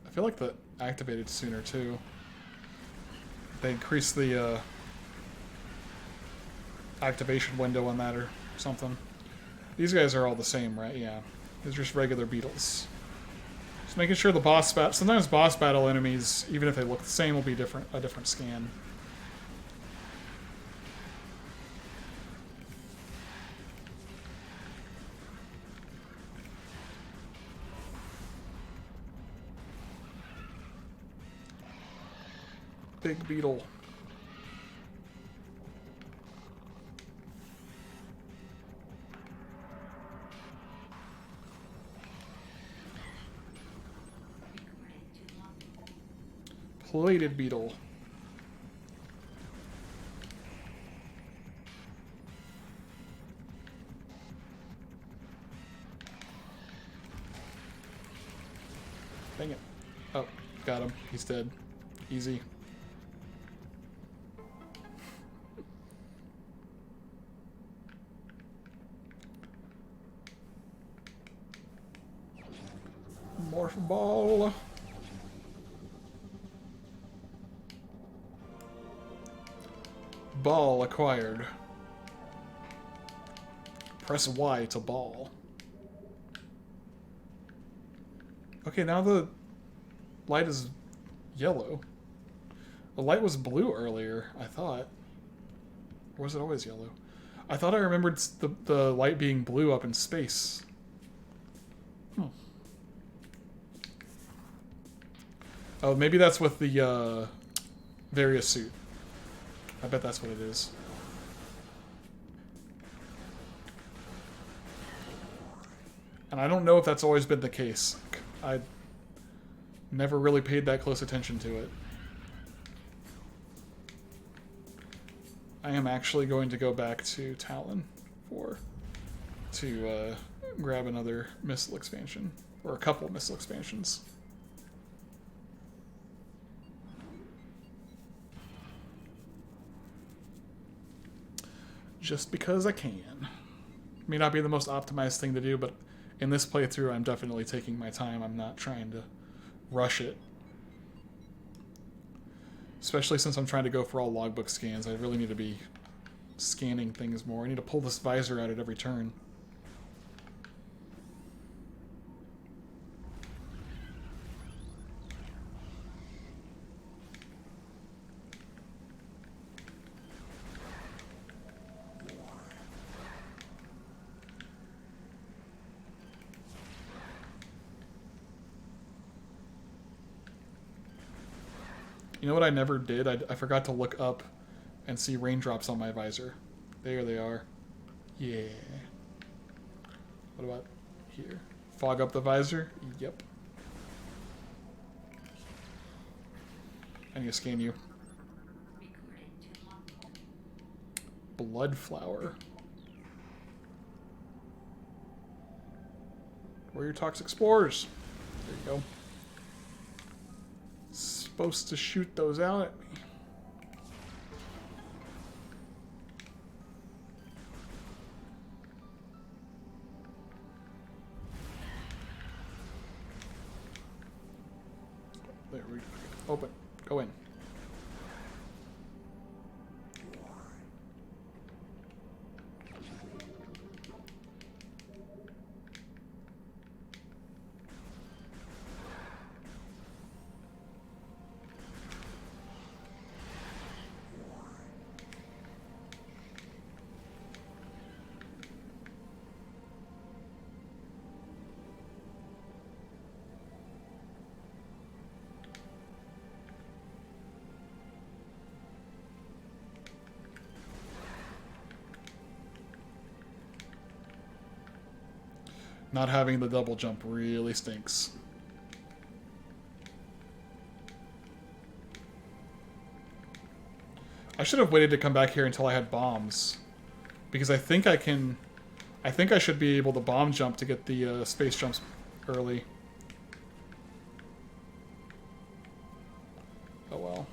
I feel like that activated sooner too. They increased the activation window on that or something. These guys are all the same, right? Yeah. They're just regular beetles. Just making sure the boss battle... Sometimes boss battle enemies, even if they look the same, will be a different scan. Big beetle. Plated beetle. Dang it. Oh, got him. He's dead. Easy. Morph ball. Ball acquired. Press Y to ball. Okay, now the light is yellow. The light was blue earlier, I thought. Or was it always yellow? I thought I remembered the light being blue up in space. Hmm. Oh, maybe that's with the various suit. I bet that's what it is. And I don't know if that's always been the case. I never really paid that close attention to it. I am actually going to go back to Talon to grab another missile expansion. Or a couple of missile expansions. Just because I can. May not be the most optimized thing to do, but in this playthrough I'm definitely taking my time. I'm not trying to rush it. Especially since I'm trying to go for all logbook scans, I really need to be scanning things more. I need to pull this visor out at every turn. You know what I never did? I forgot to look up and see raindrops on my visor. There they are. Yeah. What about here? Fog up the visor? Yep. I need to scan you. Blood flower. Where are your toxic spores? There you go. Supposed to shoot those out at me. There we go. Open. Go in. Not having the double jump really stinks. I should have waited to come back here until I had bombs. Because I think I can... I think I should be able to bomb jump to get the space jumps early. Oh well.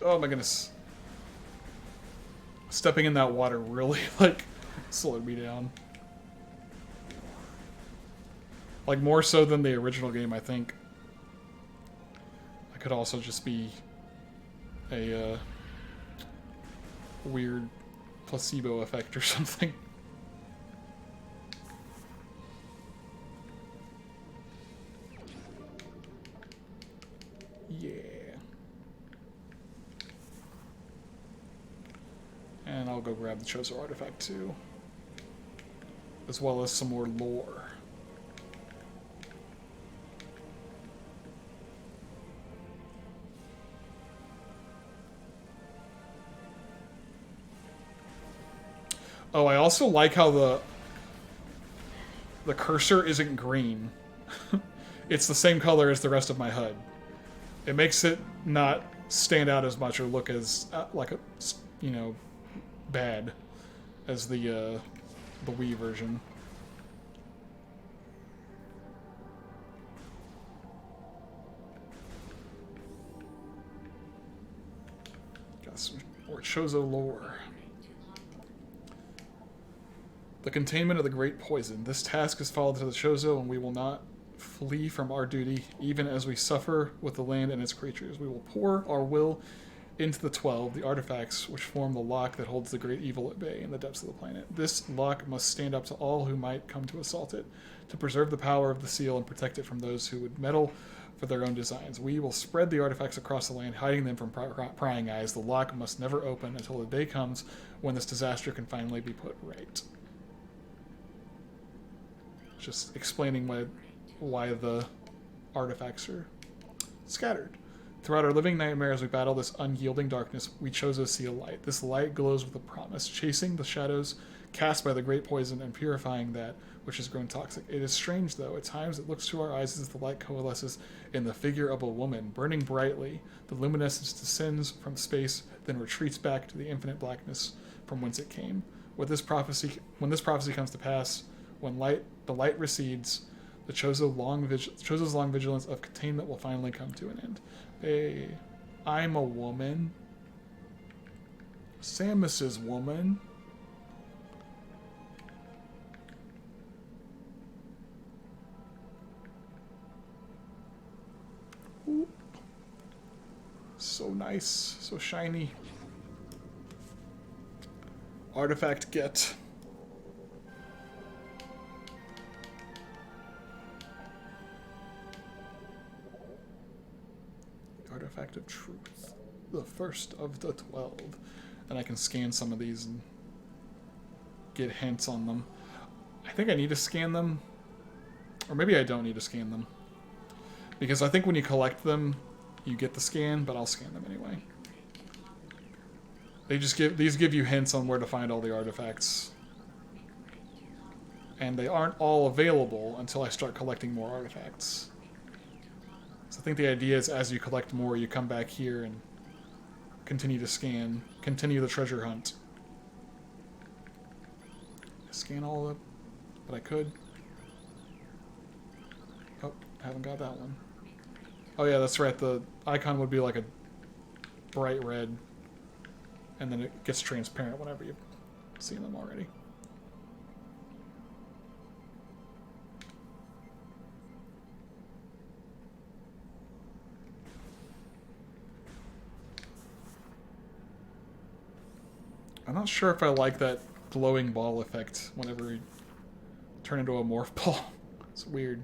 Oh my goodness. Stepping in that water really, like, slowed me down. Like, more so than the original game, I think. That could also just be a weird placebo effect or something. Yeah. And I'll go grab the Chozo artifact too. As well as some more lore. Oh, I also like how the cursor isn't green. It's the same color as the rest of my HUD. It makes it not stand out as much or look as like a, you know, bad as the Wii version. Got some more Chozo lore. The containment of the great poison. This task is followed to the Chozo, and we will not flee from our duty, even as we suffer with the land and its creatures. We will pour our will into the 12, the artifacts which form the lock that holds the great evil at bay in the depths of the planet. This lock must stand up to all who might come to assault it, to preserve the power of the seal and protect it from those who would meddle for their own designs. We will spread the artifacts across the land, hiding them from prying eyes. The lock must never open until the day comes when this disaster can finally be put right. Just explaining why the artifacts are scattered. Throughout our living nightmare, as we battle this unyielding darkness, we chose to see a light. This light glows with a promise, chasing the shadows cast by the great poison and purifying that which has grown toxic. It is strange, though. At times, it looks to our eyes as the light coalesces in the figure of a woman, burning brightly. The luminescence descends from space, then retreats back to the infinite blackness from whence it came. When this prophecy comes to pass, when the light recedes, the Chozo's long vigilance of containment will finally come to an end. Hey, I'm a woman. Samus's woman. So nice. So shiny. Artifact get. Artifact of Truth. The first of the 12. And I can scan some of these and get hints on them. I think I need to scan them. Or maybe I don't need to scan them. Because I think when you collect them, you get the scan, but I'll scan them anyway. These give you hints on where to find all the artifacts. And they aren't all available until I start collecting more artifacts. So I think the idea is as you collect more, you come back here and continue to scan, continue the treasure hunt. Scan all of it, but I could. Oh, I haven't got that one. Oh yeah, that's right, the icon would be like a bright red, and then it gets transparent whenever you've seen them already. I'm not sure if I like that glowing ball effect whenever you turn into a morph ball. It's weird.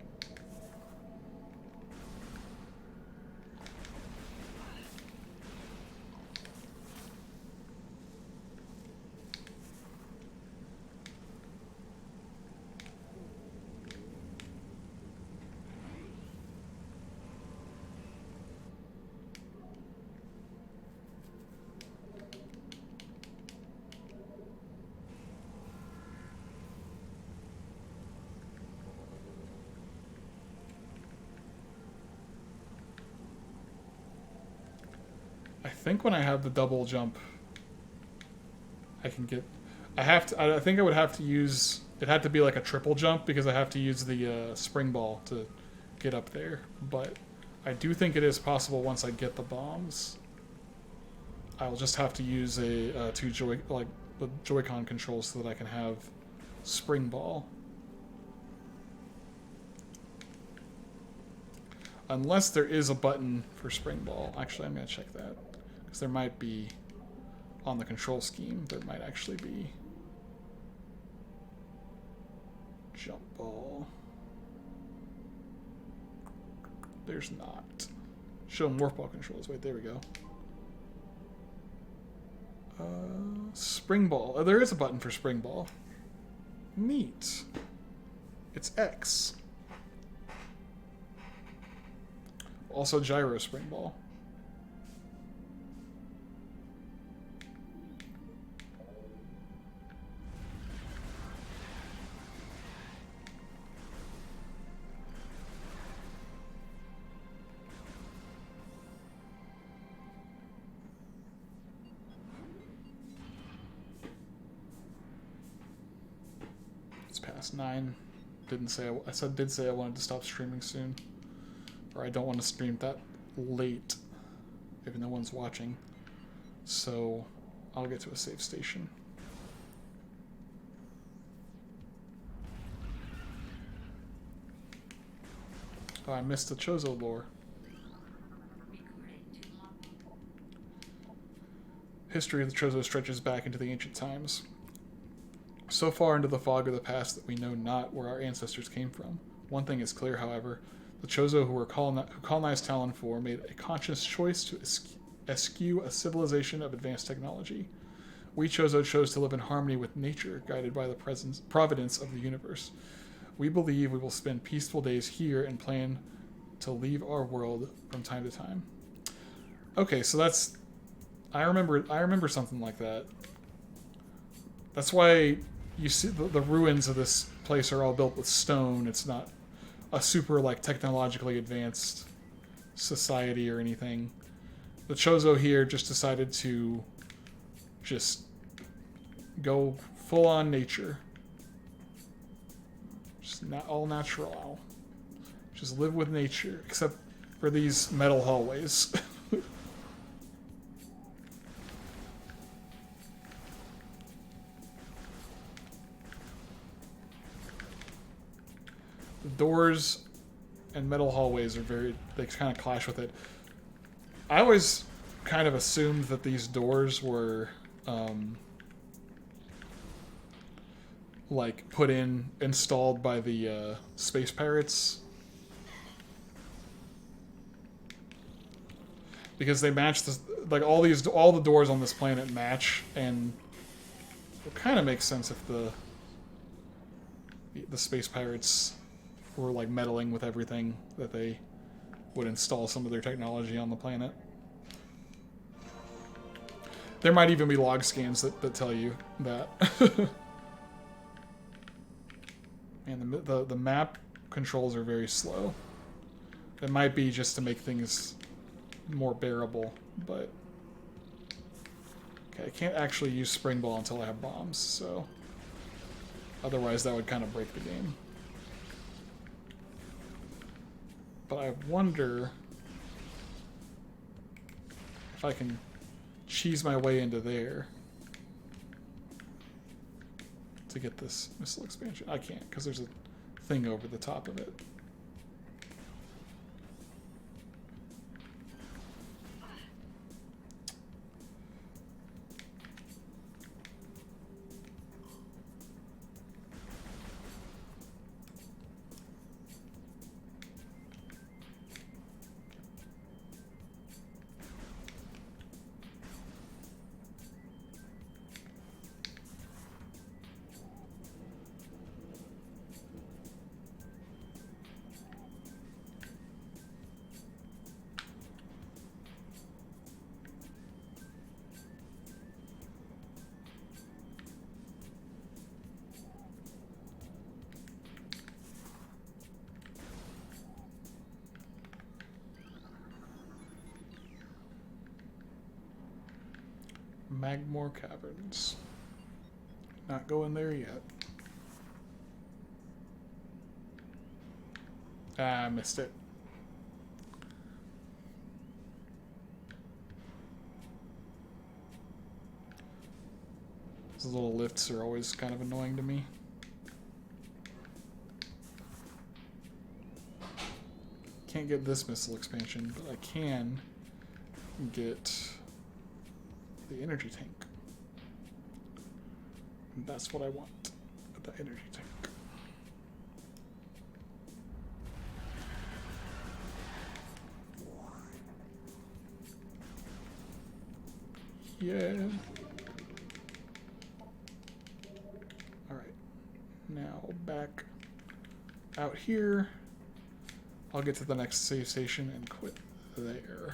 I think when I have the double jump, I can get... I think I would have to use... It had to be like a triple jump because I have to use the spring ball to get up there. But I do think it is possible once I get the bombs. I'll just have to use the Joy-Con controls so that I can have spring ball. Unless there is a button for spring ball. Actually, I'm going to check that. Because there might be, on the control scheme, there might actually be jump ball. There's not. Show morph ball controls. Wait, there we go. Spring ball. Oh, there is a button for spring ball. Neat. It's X. Also gyro spring ball. It's past 9. Did say I wanted to stop streaming soon. Or I don't want to stream that late if no one's watching. So I'll get to a save station. Oh, I missed the Chozo lore. History of the Chozo stretches back into the ancient times. So far into the fog of the past that we know not where our ancestors came from. One thing is clear, however. The Chozo who colonized Talon 4 made a conscious choice to eschew a civilization of advanced technology. We Chozo chose to live in harmony with nature, guided by the providence of the universe. We believe we will spend peaceful days here and plan to leave our world from time to time. Okay, so that's... I remember something like that. That's why you see the ruins of this place are all built with stone. It's not a super like technologically advanced society or anything. The Chozo here just decided to just go full on nature. Just not all natural. Just live with nature, except for these metal hallways. The doors and metal hallways are they kind of clash with it. I always kind of assumed that these doors were like installed by the space pirates, because they match the, like all the doors on this planet match, and it kind of makes sense if the space pirates were like meddling with everything, that they would install some of their technology on the planet. There might even be log scans that tell you that. And the map controls are very slow. It might be just to make things more bearable, but... Okay, I can't actually use Spring Ball until I have bombs, so... Otherwise that would kind of break the game. But I wonder if I can cheese my way into there to get this missile expansion. I can't, because there's a thing over the top of it. Magmore Caverns. Not going there yet. Ah, I missed it. Those little lifts are always kind of annoying to me. Can't get this missile expansion, but I can get the energy tank. And that's what I want, the energy tank. Yeah. Alright. Now back out here. I'll get to the next save station and quit there.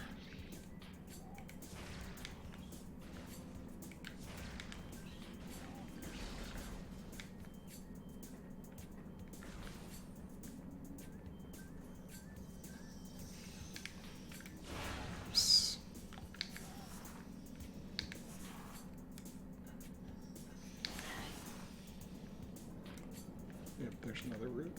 There's another route.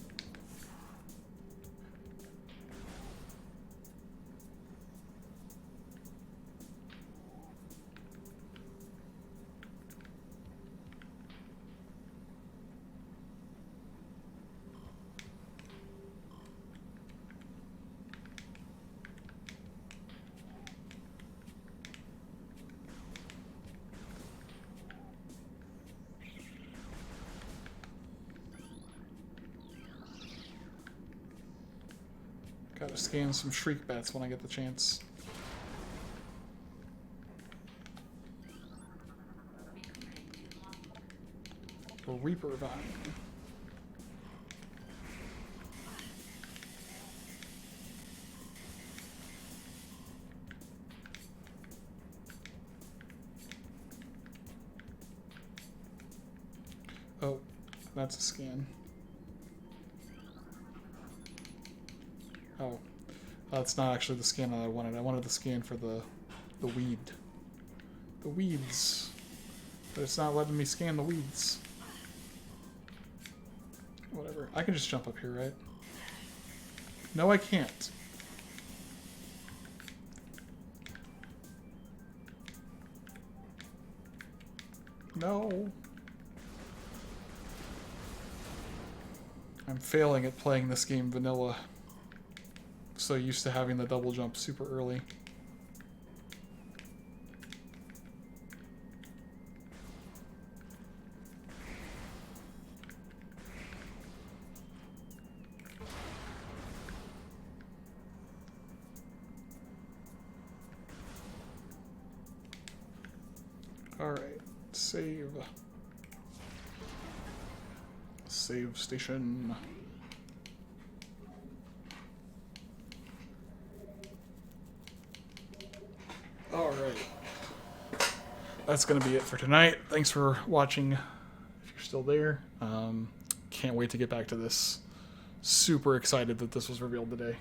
Gotta scan some shriek bats when I get the chance. A Reaper Vine. Oh, that's a scan. Oh, that's not actually the scan that I wanted. I wanted the scan for the weed. The weeds. But it's not letting me scan the weeds. Whatever. I can just jump up here, right? No, I can't. No. I'm failing at playing this game vanilla. So used to having the double jump super early. Alright, save. Save station. Alright. That's going to be it for tonight. Thanks for watching, if you're still there. Can't wait to get back to this. Super excited that this was revealed today.